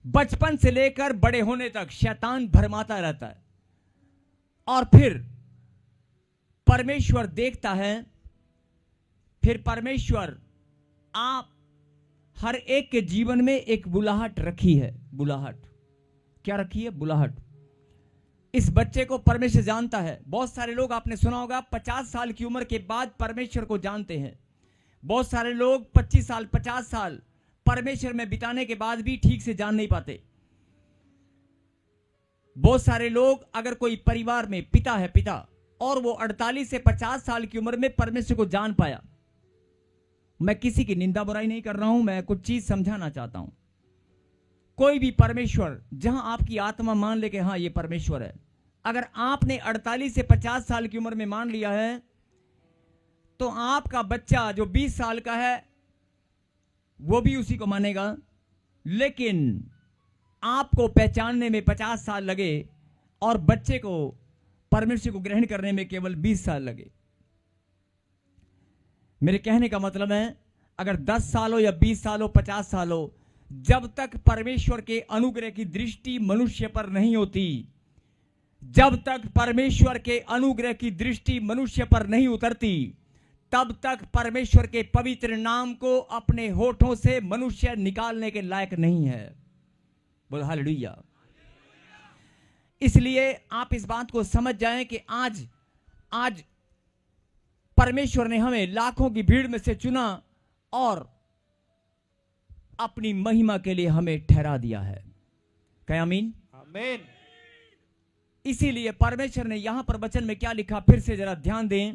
बचपन से लेकर बड़े होने तक शैतान भरमाता रहता है और फिर परमेश्वर देखता है। फिर परमेश्वर आप हर एक के जीवन में एक बुलाहट रखी है। बुलाहट क्या रखी है? बुलाहट। इस बच्चे को परमेश्वर जानता है। बहुत सारे लोग, आपने सुना होगा, 50 साल की उम्र के बाद परमेश्वर को जानते हैं। बहुत सारे लोग 25 साल 50 साल परमेश्वर में बिताने के बाद भी ठीक से जान नहीं पाते। बहुत सारे लोग, अगर कोई परिवार में पिता है, पिता, और वो 48 से 50 साल की उम्र में परमेश्वर को जान पाया। मैं किसी की निंदा बुराई नहीं कर रहा हूं, मैं कुछ चीज समझाना चाहता हूं। कोई भी परमेश्वर, जहां आपकी आत्मा मान ले कि हाँ ये परमेश्वर है, अगर आपने 48 से 50 साल की उम्र में मान लिया है, तो आपका बच्चा जो 20 साल का है वो भी उसी को मानेगा। लेकिन आपको पहचानने में 50 साल लगे और बच्चे को परमेश्वर को ग्रहण करने में केवल 20 साल लगे। मेरे कहने का मतलब है, अगर 10 साल हो या 20 साल हो, 50 साल हो, जब तक परमेश्वर के अनुग्रह की दृष्टि मनुष्य पर नहीं होती, जब तक परमेश्वर के अनुग्रह की दृष्टि मनुष्य पर नहीं उतरती, तब तक परमेश्वर के पवित्र नाम को अपने होठों से मनुष्य निकालने के लायक नहीं है। बोल हालेलुया। इसलिए आप इस बात को समझ जाएं कि आज परमेश्वर ने हमें लाखों की भीड़ में से चुना और अपनी महिमा के लिए हमें ठहरा दिया है। कहे आमीन। आमीन। इसीलिए परमेश्वर ने यहां पर वचन में क्या लिखा, फिर से जरा ध्यान दें।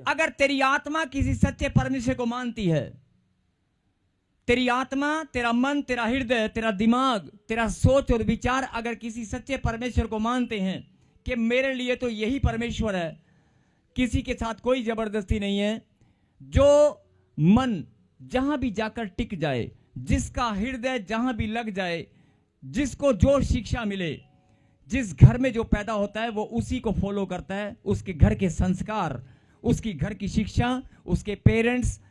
अगर तेरी आत्मा किसी सच्चे परमेश्वर को मानती है, तेरी आत्मा, तेरा मन, तेरा हृदय, तेरा दिमाग, तेरा सोच और विचार अगर किसी सच्चे परमेश्वर को मानते हैं कि मेरे लिए तो यही परमेश्वर है, किसी के साथ कोई जबरदस्ती नहीं है, जो मन जहां भी जाकर टिक जाए, जिसका हृदय जहां भी लग जाए, जिसको जो शिक्षा मिले, जिस घर में जो पैदा होता है वो उसी को फॉलो करता है। उसके घर के संस्कार, उसकी घर की शिक्षा, उसके पेरेंट्स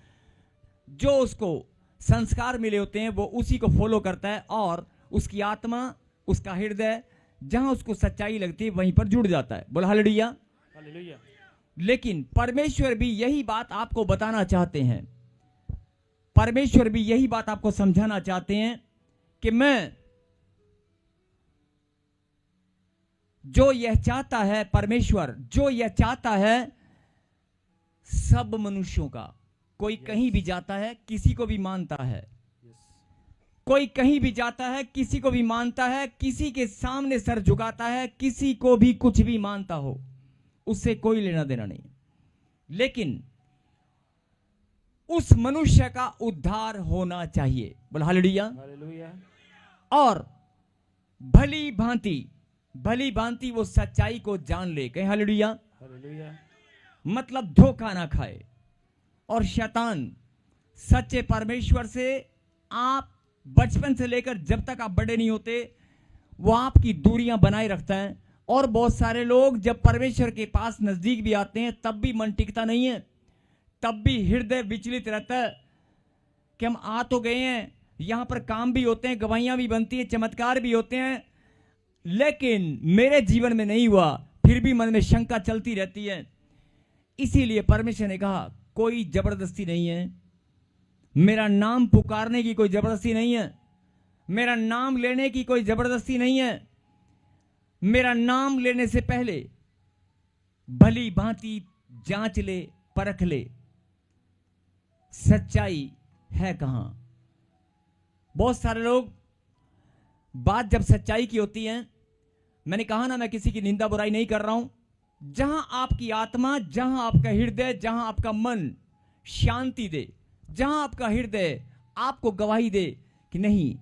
जो उसको संस्कार मिले होते हैं वो उसी को फॉलो करता है, और उसकी आत्मा, उसका हृदय जहां उसको सच्चाई लगती है वहीं पर जुड़ जाता है। बोल हालेलुया। हालेलुया। लेकिन परमेश्वर भी यही बात आपको बताना चाहते हैं, परमेश्वर भी यही बात आपको समझाना चाहते हैं कि मैं, जो यह चाहता है परमेश्वर, जो यह चाहता है सब मनुष्यों का, कोई कहीं भी जाता है किसी को भी मानता है, कोई कहीं भी जाता है किसी को भी मानता है, किसी के सामने सर झुकाता है, किसी को भी कुछ भी मानता हो, उससे कोई लेना देना नहीं। लेकिन उस मनुष्य का उद्धार होना चाहिए। बोल हालेलुया। हालेलुया। और भली भांति वो सच्चाई को जान ले। कहीं हालेलुया। हालेलुया। मतलब धोखा ना खाए। और शैतान सच्चे परमेश्वर से आप बचपन से लेकर जब तक आप बड़े नहीं होते वो आपकी दूरियां बनाए रखता है। और बहुत सारे लोग जब परमेश्वर के पास नजदीक भी आते हैं तब भी मन टिकता नहीं है, तब भी हृदय विचलित रहता है कि हम आ तो गए हैं, यहां पर काम भी होते हैं, गवाहियां भी बनती हैं, चमत्कार भी होते हैं, लेकिन मेरे जीवन में नहीं हुआ, फिर भी मन में शंका चलती रहती है। इसीलिए परमेश्वर ने कहा कोई जबरदस्ती नहीं है, मेरा नाम पुकारने की कोई जबरदस्ती नहीं है, मेरा नाम लेने की कोई जबरदस्ती नहीं है। मेरा नाम लेने से पहले भली भांति जांच ले, परख ले, सच्चाई है कहां। बहुत सारे लोग, बात जब सच्चाई की होती है, मैंने कहा ना, मैं किसी की निंदा बुराई नहीं कर रहा हूं, जहां आपकी आत्मा, जहां आपका हृदय, जहां आपका मन शांति दे, जहां आपका हृदय आपको गवाही दे कि नहीं,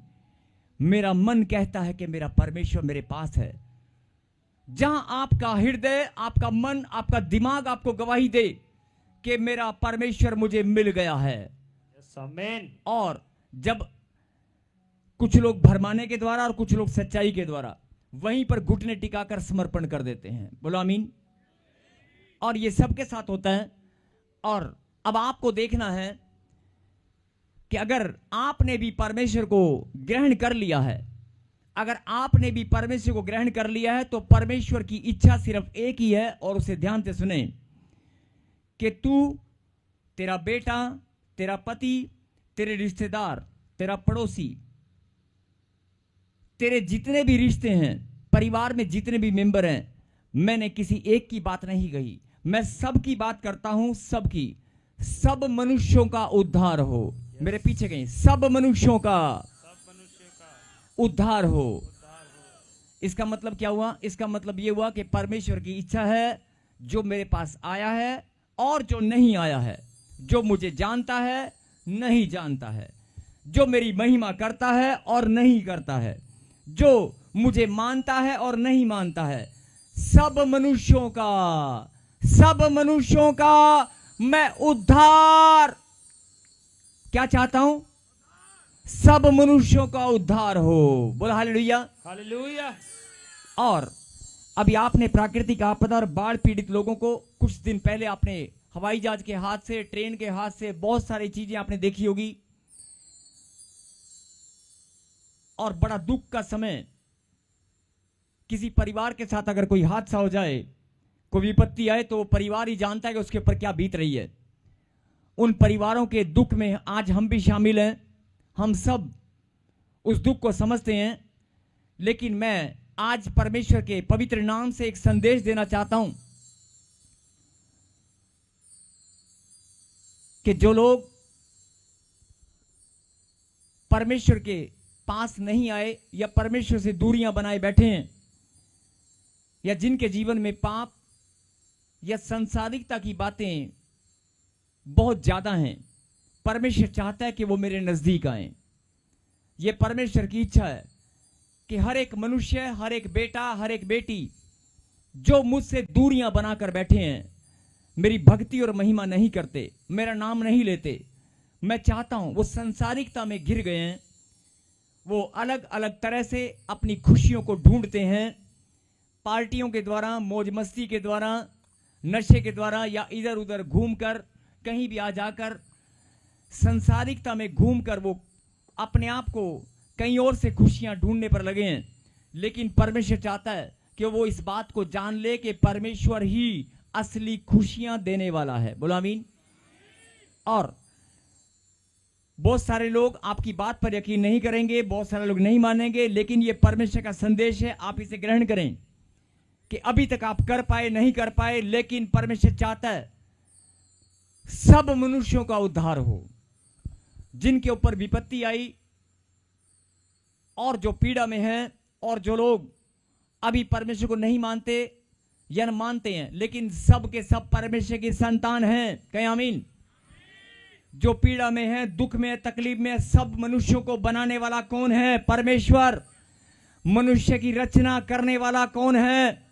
मेरा मन कहता है कि मेरा परमेश्वर मेरे पास है, जहां आपका हृदय, आपका मन, आपका दिमाग आपको गवाही दे कि मेरा परमेश्वर मुझे मिल गया है। आमीन। और जब कुछ लोग भरमाने के द्वारा और कुछ लोग सच्चाई के द्वारा वहीं पर घुटने टिकाकर समर्पण कर देते हैं। बोलो आमीन। और ये सबके साथ होता है। और अब आपको देखना है कि अगर आपने भी परमेश्वर को ग्रहण कर लिया है, अगर आपने भी परमेश्वर को ग्रहण कर लिया है, तो परमेश्वर की इच्छा सिर्फ एक ही है, और उसे ध्यान से सुने कि तू, तेरा बेटा, तेरा पति, तेरे रिश्तेदार, तेरा पड़ोसी, तेरे जितने भी रिश्ते हैं, परिवार में जितने भी मेंबर हैं, मैंने किसी एक की बात नहीं कही, मैं सब की बात करता हूं, सब की। सब मनुष्यों का उद्धार हो। मेरे पीछे कहीं, सब मनुष्यों का उद्धार हो। इसका मतलब क्या हुआ? इसका मतलब यह हुआ कि परमेश्वर की इच्छा है, जो मेरे पास आया है और जो नहीं आया है, जो मुझे जानता है, नहीं जानता है, जो मेरी महिमा करता है और नहीं करता है, जो मुझे मानता है और नहीं मानता है, सब मनुष्यों का मैं उद्धार क्या चाहता हूं? सब मनुष्यों का उद्धार हो। बोला हालेलुया, हालेलुया। और अभी आपने प्राकृतिक आपदा और बाढ़ पीड़ित लोगों को कुछ दिन पहले आपने हवाई जहाज के हाथ से, ट्रेन के हाथ से, बहुत सारी चीजें आपने देखी होगी, और बड़ा दुख का समय, किसी परिवार के साथ अगर कोई हादसा हो जाए, कोई विपत्ति आए, तो परिवार ही जानता है कि उसके ऊपर क्या बीत रही है। उन परिवारों के दुख में आज हम भी शामिल हैं, हम सब उस दुख को समझते हैं। लेकिन मैं आज परमेश्वर के पवित्र नाम से एक संदेश देना चाहता हूं कि जो लोग परमेश्वर के पास नहीं आए, या परमेश्वर से दूरियां बनाए बैठे हैं, या जिनके जीवन में पाप या सांसारिकता की बातें बहुत ज्यादा हैं, परमेश्वर चाहता है कि वो मेरे नजदीक आए। ये परमेश्वर की इच्छा है कि हर एक मनुष्य, हर एक बेटा, हर एक बेटी जो मुझसे दूरियां बनाकर बैठे हैं, मेरी भक्ति और महिमा नहीं करते, मेरा नाम नहीं लेते, मैं चाहता हूं, वो सांसारिकता में घिर गए हैं, वो अलग अलग तरह से अपनी खुशियों को ढूंढते हैं, पार्टियों के द्वारा, मौज मस्ती के द्वारा, नशे के द्वारा, या इधर उधर घूमकर, कहीं भी आ जाकर सांसारिकता में घूमकर वो अपने आप को कहीं और से खुशियां ढूंढने पर लगे हैं। लेकिन परमेश्वर चाहता है कि वो इस बात को जान ले कि परमेश्वर ही असली खुशियां देने वाला है। बोलो आमीन। और बहुत सारे लोग आपकी बात पर यकीन नहीं करेंगे, बहुत सारे लोग नहीं मानेंगे, लेकिन ये परमेश्वर का संदेश है, आप इसे ग्रहण करें कि अभी तक आप कर पाए नहीं कर पाए, लेकिन परमेश्वर चाहता है सब मनुष्यों का उद्धार हो। जिनके ऊपर विपत्ति आई और जो पीड़ा में हैं, और जो लोग अभी परमेश्वर को नहीं मानते या मानते हैं, लेकिन सब के सब परमेश्वर की संतान हैं। कहें आमीन। जो पीड़ा में है, दुख में, तकलीफ में, सब मनुष्यों को बनाने वाला कौन है? परमेश्वर। मनुष्य की रचना करने वाला कौन है?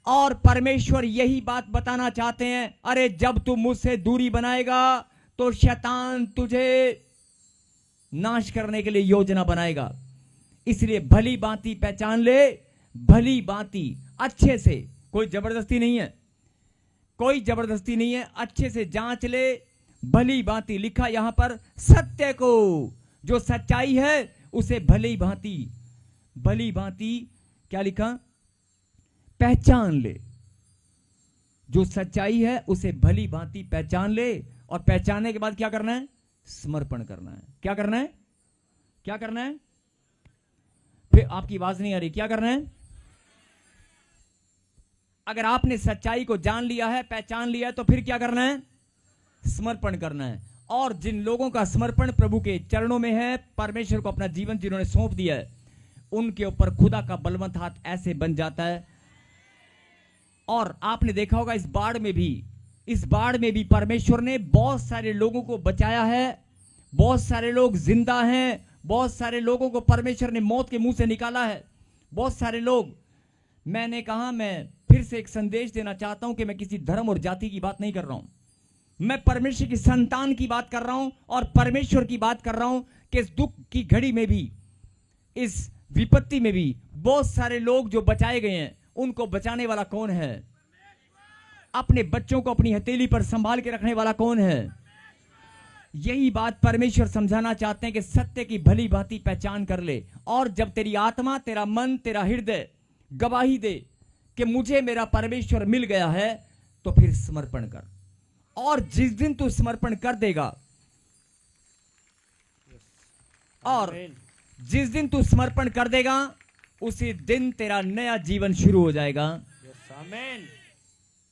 और परमेश्वर यही बात बताना चाहते हैं, अरे जब तू मुझसे दूरी बनाएगा तो शैतान तुझे नाश करने के लिए योजना बनाएगा। इसलिए भली भांति पहचान ले, भली भांति अच्छे से, कोई जबरदस्ती नहीं है, कोई जबरदस्ती नहीं है, अच्छे से जांच ले, भली भांति। लिखा यहां पर, सत्य को, जो सच्चाई है उसे भली भांति क्या लिखा? पहचान ले। जो सच्चाई है उसे भली भांति पहचान ले, और पहचानने के बाद क्या करना है? समर्पण करना है। क्या करना है? क्या करना है? फिर आपकी आवाज नहीं आ रही, क्या करना है? अगर आपने सच्चाई को जान लिया है, पहचान लिया है, तो फिर क्या करना है? समर्पण करना है। और जिन लोगों का समर्पण प्रभु के चरणों में है, परमेश्वर को अपना जीवन जिन्होंने सौंप दिया है, उनके ऊपर खुदा का बलवंत हाथ ऐसे बन जाता है। और आपने देखा होगा इस बाढ़ में भी परमेश्वर ने बहुत सारे लोगों को बचाया है। बहुत सारे लोग जिंदा हैं, बहुत सारे लोगों को परमेश्वर ने मौत के मुंह से निकाला है। बहुत सारे लोग, मैंने कहा, मैं फिर से एक संदेश देना चाहता हूं कि मैं किसी धर्म और जाति की बात नहीं कर रहा हूं, मैं परमेश्वर की संतान की बात कर रहा हूं, और परमेश्वर की बात कर रहा हूं कि इस दुख की घड़ी में भी, इस विपत्ति में भी बहुत सारे लोग जो बचाए गए हैं, उनको बचाने वाला कौन है? अपने बच्चों को अपनी हथेली पर संभाल के रखने वाला कौन है? यही बात परमेश्वर समझाना चाहते हैं कि सत्य की भली भांति पहचान कर ले, और जब तेरी आत्मा, तेरा मन, तेरा हृदय गवाही दे कि मुझे मेरा परमेश्वर मिल गया है, तो फिर समर्पण कर। और जिस दिन तू समर्पण कर देगा, और जिस दिन तू समर्पण कर देगा, उसी दिन तेरा नया जीवन शुरू हो जाएगा।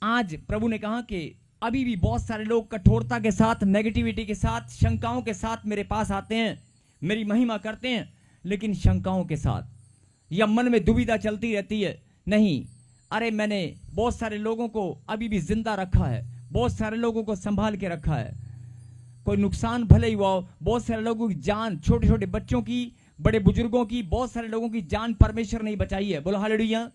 आज प्रभु ने कहा कि अभी भी बहुत सारे लोग कठोरता के साथ, नेगेटिविटी के साथ, शंकाओं के साथ मेरे पास आते हैं, मेरी महिमा करते हैं, लेकिन शंकाओं के साथ, या मन में दुविधा चलती रहती है। नहीं, अरे मैंने बहुत सारे लोगों को अभी भी जिंदा रखा है, बहुत सारे लोगों को संभाल के रखा है, कोई नुकसान भले ही हुआ हो, बहुत सारे लोगों की जान, छोटे छोटे बच्चों की, बड़े बुजुर्गों की, बहुत सारे लोगों की जान परमेश्वर ने बचाई है। बोलो हालेलुया।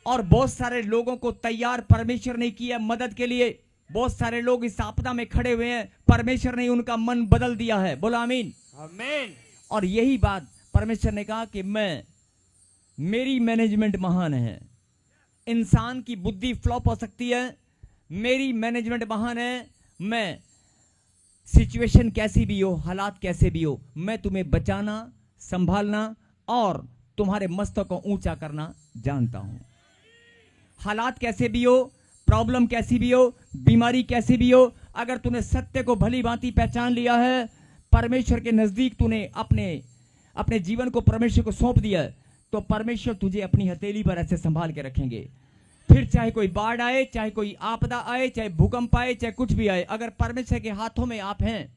और बहुत सारे लोगों को तैयार परमेश्वर ने किया मदद के लिए। बहुत सारे लोग इस आपदा में खड़े हुए हैं, परमेश्वर ने उनका मन बदल दिया है। बोलो आमीन, आमीन। और यही बात परमेश्वर ने कहा कि मेरी मैनेजमेंट महान है। इंसान की बुद्धि फ्लॉप हो सकती है, मेरी मैनेजमेंट महान है। मैं सिचुएशन कैसी भी हो, हालात कैसे भी हो, मैं तुम्हें बचाना, संभालना और तुम्हारे मस्तक को ऊंचा करना जानता हूं। हालात कैसे भी हो, प्रॉब्लम कैसी भी हो, बीमारी कैसी भी हो, अगर तूने सत्य को भली भांति पहचान लिया है, परमेश्वर के नजदीक तूने अपने जीवन को परमेश्वर को सौंप दिया है, तो परमेश्वर तुझे अपनी हथेली पर ऐसे संभाल के रखेंगे। फिर चाहे कोई बाढ़ आए, चाहे कोई आपदा आए, चाहे भूकंप आए, चाहे कुछ भी आए, अगर परमेश्वर के हाथों में आप हैं,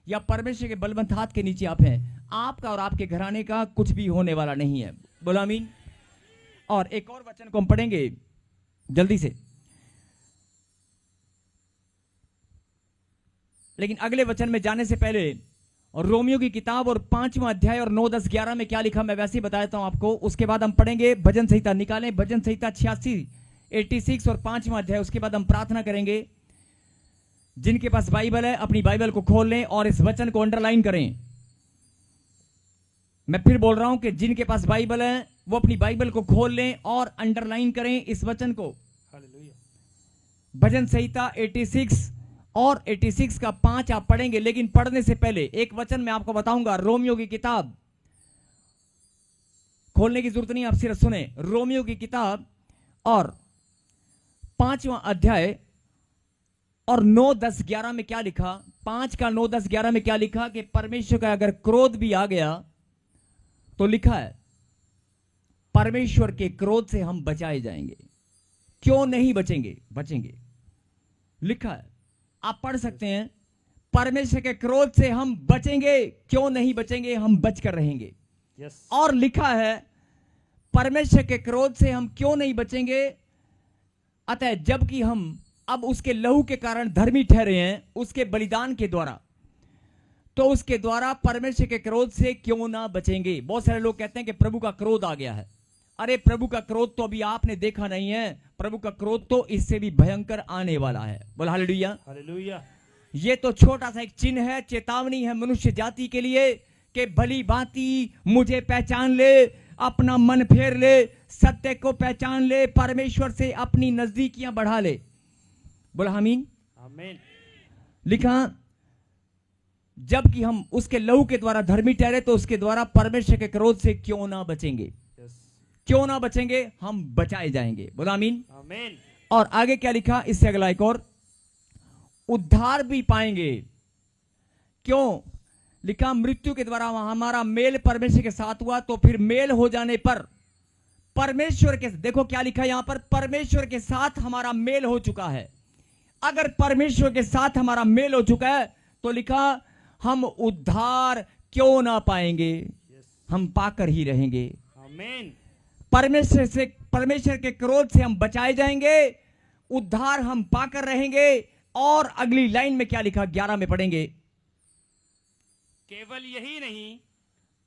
या परमेश्वर के बलवंत हाथ के नीचे आप हैं, आपका और आपके घराने का कुछ भी होने वाला नहीं है। बोलो आमीन। और एक और वचन को हम पढ़ेंगे जल्दी से, लेकिन अगले वचन में जाने से पहले, और रोमियो की किताब और 5वां अध्याय और 9, 10, 11 में क्या लिखा मैं वैसे ही बता देता हूं आपको। उसके बाद हम पढ़ेंगे भजन संहिता, निकालें भजन संहिता 86, 86 और 5वां अध्याय। उसके बाद हम प्रार्थना करेंगे। जिनके पास बाइबल है अपनी बाइबल को खोल लें और इस वचन को अंडरलाइन करें। मैं फिर बोल रहा हूं कि जिनके पास बाइबल है वो अपनी बाइबल को खोल लें और अंडरलाइन करें इस वचन को। भजन संहिता 86 और 86 का 5 आप पढ़ेंगे, लेकिन पढ़ने से पहले एक वचन मैं आपको बताऊंगा। रोमियो की किताब खोलने की जरूरत नहीं, आप सिर्फ सुने। रोमियो की किताब और 5वां अध्याय और 9, 10, 11 में क्या लिखा। 5 का 9, 10, 11 में क्या लिखा कि परमेश्वर का अगर क्रोध भी आ गया तो लिखा है परमेश्वर के क्रोध से हम बचाए जाएंगे। क्यों नहीं बचेंगे? बचेंगे। लिखा है, आप पढ़ सकते हैं। परमेश्वर के क्रोध से हम बचेंगे। क्यों नहीं बचेंगे? हम बचकर रहेंगे। और लिखा है परमेश्वर के क्रोध से हम क्यों नहीं बचेंगे, अतः जबकि हम अब उसके लहू के कारण धर्मी ठहरे हैं, उसके बलिदान के द्वारा, तो उसके द्वारा परमेश्वर के क्रोध से क्यों ना बचेंगे। बहुत सारे लोग कहते हैं कि प्रभु का क्रोध आ गया है। अरे प्रभु का क्रोध तो अभी आपने देखा नहीं है, प्रभु का क्रोध तो इससे भी भयंकर आने वाला है। बोल हालेलुया, हालेलुया। ये तो छोटा सा एक चिन्ह है, चेतावनी है मनुष्य जाति के लिए कि भली भांति मुझे पहचान ले, अपना मन फेर ले, सत्य को पहचान ले, परमेश्वर से अपनी नजदीकियां बढ़ा ले। बोला आमीन, आमीन। लिखा जबकि हम उसके लहू के द्वारा धर्मी ठहरे तो उसके द्वारा परमेश्वर के क्रोध से क्यों ना बचेंगे। क्यों ना बचेंगे? हम बचाए जाएंगे। बोला आमीन, आमीन। और आगे क्या लिखा, इससे अगला एक और, उद्धार भी पाएंगे। क्यों लिखा? मृत्यु के द्वारा हमारा मेल परमेश्वर के साथ हुआ, तो फिर मेल हो जाने पर परमेश्वर के, देखो क्या लिखा यहां पर, परमेश्वर के साथ हमारा मेल हो चुका है। अगर परमेश्वर के साथ हमारा मेल हो चुका है तो लिखा हम उद्धार क्यों ना पाएंगे, हम पाकर ही रहेंगे। आमीन। परमेश्वर के क्रोध से हम बचाए जाएंगे, उद्धार हम पाकर रहेंगे। और अगली लाइन में क्या लिखा, 11 में पढ़ेंगे, केवल यही नहीं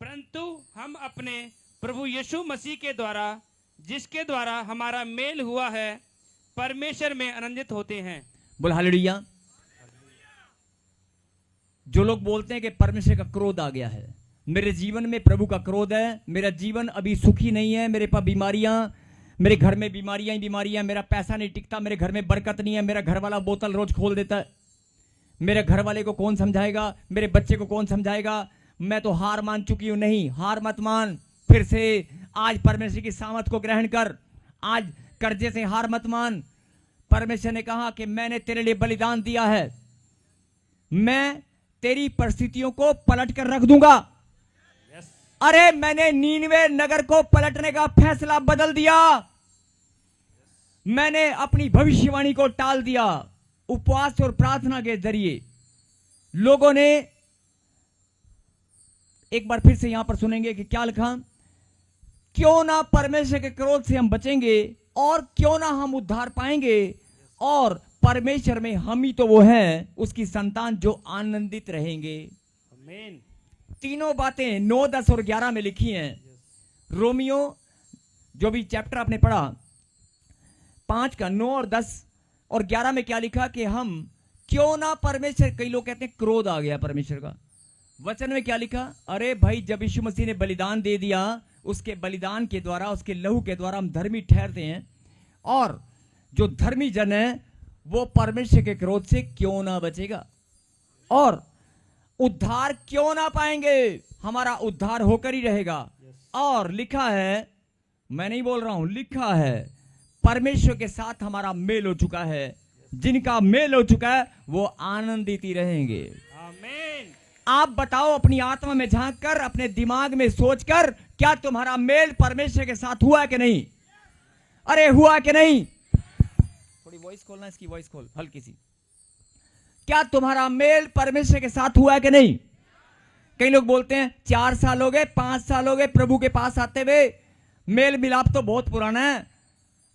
परंतु हम अपने प्रभु यीशु मसीह के द्वारा, जिसके द्वारा हमारा मेल हुआ है, परमेश्वर में आनंदित होते हैं। बोल हालेलुया। जो लोग बोलते हैं कि परमेश्वर का क्रोध आ गया है, मेरे जीवन में प्रभु का क्रोध है, मेरा जीवन अभी सुखी नहीं है, मेरे पास बीमारियां, मेरे घर में बीमारियां ही बीमारियां, मेरा पैसा नहीं टिकता, मेरे घर में बरकत नहीं है, मेरा घर वाला बोतल रोज खोल देता है, मेरे घर वाले को कौन समझाएगा, मेरे बच्चे को कौन समझाएगा, मैं तो हार मान चुकी हूं। नहीं, हार मत मान। फिर से आज परमेश्वर की सामर्थ को ग्रहण कर। आज कर्जे से हार मत मान। परमेश्वर ने कहा कि मैंने तेरे लिए बलिदान दिया है, मैं तेरी परिस्थितियों को पलट कर रख दूंगा। अरे मैंने नीनवे नगर को पलटने का फैसला बदल दिया। मैंने अपनी भविष्यवाणी को टाल दिया। उपवास और प्रार्थना के जरिए लोगों ने, एक बार फिर से यहां पर सुनेंगे कि क्या लिखा, क्यों ना परमेश्वर के क्रोध से हम बचेंगे और क्यों ना हम उद्धार पाएंगे, और परमेश्वर में हम ही तो वो हैं उसकी संतान जो आनंदित रहेंगे। आमीन। तीनों बातें 9, 10 और 11 में लिखी हैं। रोमियो जो भी चैप्टर आपने पढ़ा 5 का 9 और 10 और 11 में क्या लिखा कि हम क्यों ना परमेश्वर, कई लोग कहते हैं क्रोध आ गया परमेश्वर का, वचन में क्या लिखा, अरे भाई जब यीशु मसीह ने बलिदान दे दिया, उसके बलिदान के द्वारा, उसके लहू के द्वारा हम धर्मी ठहरते हैं, और जो धर्मी जन है वो परमेश्वर के क्रोध से क्यों ना बचेगा और उद्धार क्यों ना पाएंगे। हमारा उद्धार होकर ही रहेगा। और लिखा है, मैं नहीं बोल रहा हूं, लिखा है परमेश्वर के साथ हमारा मेल हो चुका है। जिनका मेल हो चुका है वो आनंदित ही रहेंगे। आमीन। आप बताओ, अपनी आत्मा में झांक कर, अपने दिमाग में सोचकर, क्या तुम्हारा मेल परमेश्वर के साथ हुआ है कि नहीं? अरे हुआ कि नहीं? थोड़ी वॉइस खोलना, इसकी वॉइस खोल हल्की सी। क्या तुम्हारा मेल परमेश्वर के साथ हुआ है कि नहीं? कई लोग बोलते हैं 4 साल हो गए, 5 साल हो गए प्रभु के पास आते हुए, मेल मिलाप तो बहुत पुराना है,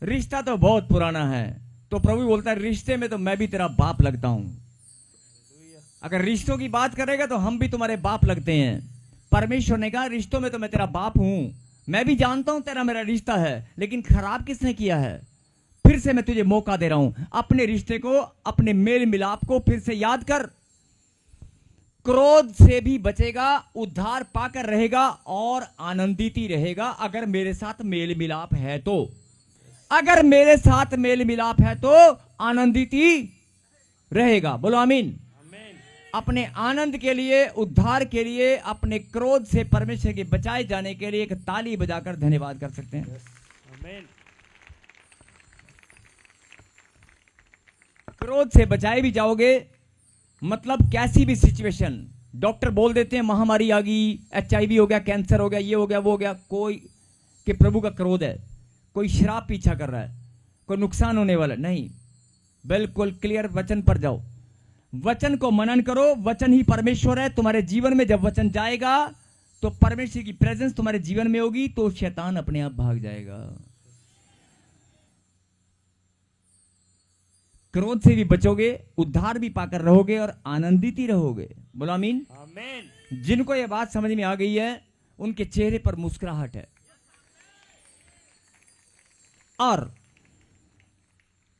रिश्ता तो बहुत पुराना है। तो प्रभु बोलता है रिश्ते में तो मैं भी तेरा बाप लगता हूं। अगर रिश्तों की बात करेगा तो हम भी तुम्हारे बाप लगते हैं। परमेश्वर ने कहा रिश्तों में तो मैं तेरा बाप हूं, मैं भी जानता हूं तेरा मेरा रिश्ता है, लेकिन खराब किसने किया है? फिर से मैं तुझे मौका दे रहा हूं, अपने रिश्ते को, अपने मेल मिलाप को फिर से याद कर। क्रोध से भी बचेगा, उद्धार पाकर रहेगा और आनंदित ही रहेगा अगर मेरे साथ मेल मिलाप है तो। अगर मेरे साथ मेल मिलाप है तो आनंदित ही रहेगा। बोलो आमीन। अपने आनंद के लिए, उद्धार के लिए, अपने क्रोध से परमेश्वर के बचाए जाने के लिए एक ताली बजाकर धन्यवाद कर सकते हैं। आमीन। क्रोध से बचाए भी जाओगे, मतलब कैसी भी सिचुएशन, डॉक्टर बोल देते हैं महामारी आ गई, HIV हो गया, कैंसर हो गया, ये हो गया, वो हो गया, कोई कि प्रभु का क्रोध है, कोई शराब पीछा कर रहा है, कोई नुकसान होने वाला नहीं। बिल्कुल क्लियर वचन पर जाओ, वचन को मनन करो। वचन ही परमेश्वर है तुम्हारे जीवन में। जब वचन जाएगा तो परमेश्वर की प्रेजेंस तुम्हारे जीवन में होगी, तो शैतान अपने आप भाग जाएगा। क्रोध से भी बचोगे, उद्धार भी पाकर रहोगे और आनंदित ही रहोगे। बोलो आमीन। आमीन। जिनको यह बात समझ में आ गई है उनके चेहरे पर मुस्कुराहट है।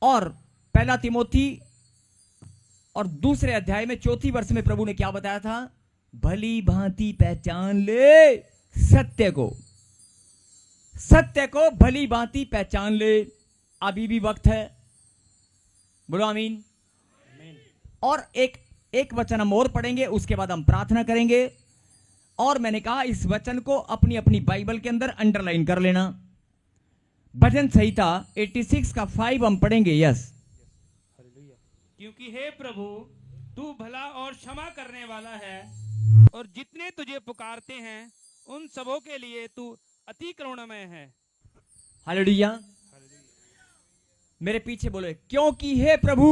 और पहला तिमोथी और दूसरे अध्याय में 4 वर्ष में प्रभु ने क्या बताया था? भली भांति पहचान ले सत्य को, सत्य को भली भांति पहचान ले। अभी भी वक्त है। बोलो आमीन। और एक वचन हम और पढ़ेंगे, उसके बाद हम प्रार्थना करेंगे। और मैंने कहा इस वचन को अपनी अपनी बाइबल के अंदर अंडरलाइन कर लेना। भजन संहिता 86 का 5 हम पढ़ेंगे। यस। क्योंकि हे प्रभु तू भला और क्षमा करने वाला है, और जितने तुझे पुकारते हैं उन सबों के लिए तू अति करुणामय है। हालेलुया। मेरे पीछे बोले, क्योंकि हे प्रभु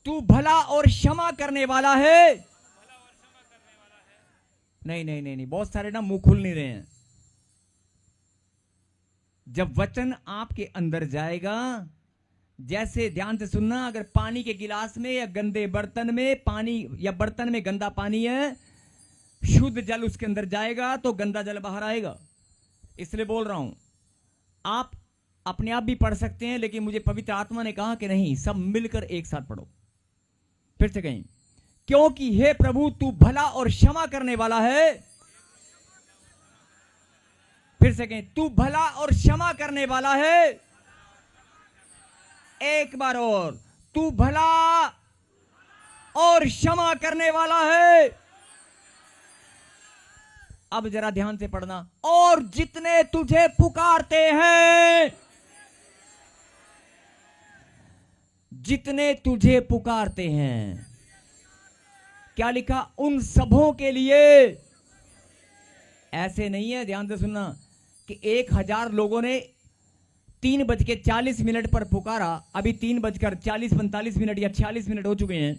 तू भला और क्षमा करने वाला है। नहीं नहीं नहीं नहीं, बहुत सारे ना मुंह खुल नहीं रहे हैं। जब वचन आपके अंदर जाएगा, जैसे ध्यान से सुनना, अगर पानी के गिलास में या गंदे बर्तन में पानी, या बर्तन में गंदा पानी है, शुद्ध जल उसके अंदर जाएगा तो गंदा जल बाहर आएगा। इसलिए बोल रहा हूं, आप अपने आप भी पढ़ सकते हैं, लेकिन मुझे पवित्र आत्मा ने कहा कि नहीं, सब मिलकर एक साथ पढ़ो। फिर से कहीं, क्योंकि हे प्रभु तू भला और क्षमा करने वाला है। फिर से कहीं, तू भला और क्षमा करने वाला है। एक बार और, तू भला और क्षमा करने वाला है। अब जरा ध्यान से पढ़ना। और जितने तुझे पुकारते हैं, जितने तुझे पुकारते हैं, क्या लिखा? उन सबों के लिए। ऐसे नहीं है, ध्यान से सुनना, कि 1000 लोगों ने 3:40 पर पुकारा, अभी 3:40-45 या 46 मिनट हो चुके हैं।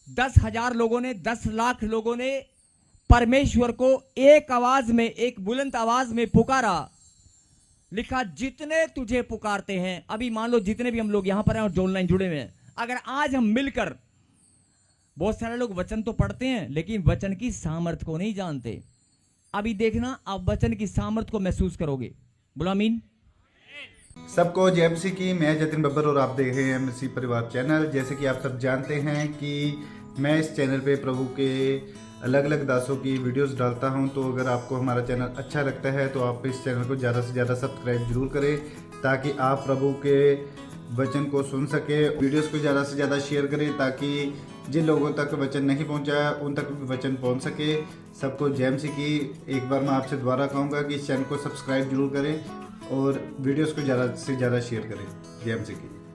10,000 लोगों ने, 10 लाख लोगों ने परमेश्वर को एक आवाज में, एक बुलंद आवाज में पुकारा। लिखा जितने तुझे पुकारते हैं। अभी मान लो जितने भी हम लोग यहां पर हैं और ऑनलाइन जुड़े हुए हैं, अगर आज हम मिलकर, बहुत सारे लोग वचन तो पढ़ते हैं लेकिन वचन की सामर्थ को नहीं जानते। अभी देखना, आप वचन की सामर्थ को महसूस करोगे। बोलो आमीन। सबको जय मसीह की। मैं जतिन बब्बर और आप देख रहे हैं मसीह परिवार चैनल। जैसे कि आप सब जानते हैं कि मैं इस चैनल पे प्रभु के अलग अलग दासों की वीडियोस डालता हूं, तो अगर आपको हमारा चैनल अच्छा लगता है तो आप इस चैनल को ज़्यादा से ज़्यादा सब्सक्राइब जरूर करें, ताकि आप प्रभु के वचन को सुन सके। वीडियोस को ज़्यादा से ज़्यादा शेयर करें, ताकि जिन लोगों तक वचन नहीं पहुंचा उन तक भी वचन पहुंच सके। सबको जय मसीह की। एक बार मैं आपसे दोबारा कहूँगा कि इस चैनल को सब्सक्राइब जरूर करें और वीडियोस को ज़्यादा से ज़्यादा शेयर करें। जय मसीह की।